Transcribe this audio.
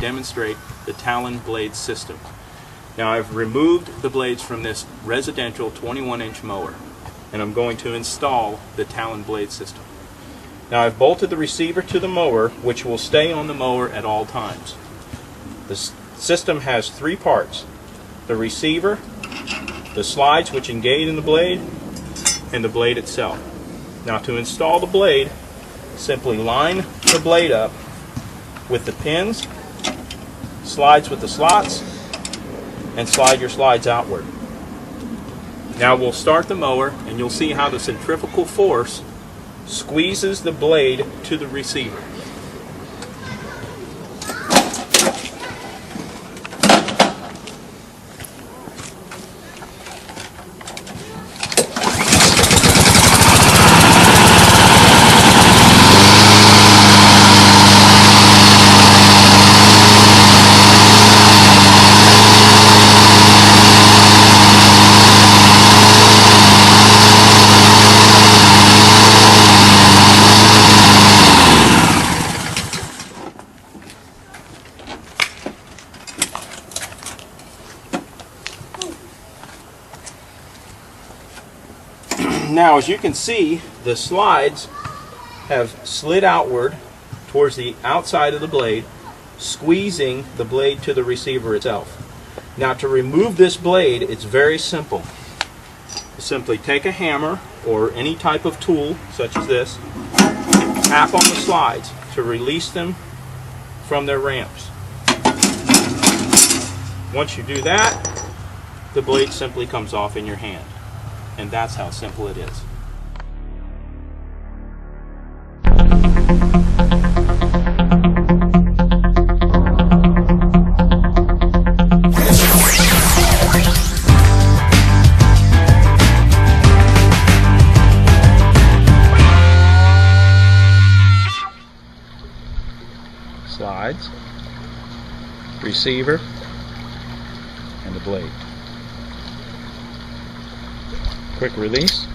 demonstrate the Talon Blade system. Now I've removed the blades from this residential 21-inch mower, and I'm going to install the Talon Blade system. Now I've bolted the receiver to the mower, which will stay on the mower at all times. The system has three parts: the receiver, the slides which engage in the blade, and the blade itself. Now to install the blade, simply line the blade up with the pins, slides with the slots, and slide your slides outward. Now we'll start the mower, and you'll see how the centrifugal force squeezes the blade to the receiver. Now, as you can see, the slides have slid outward towards the outside of the blade, squeezing the blade to the receiver itself. Now, to remove this blade, it's very simple. You simply take a hammer or any type of tool, such as this, tap on the slides to release them from their ramps. Once you do that, the blade simply comes off in your hand. And that's how simple it is. Slides, receiver, and the blade. Quick release.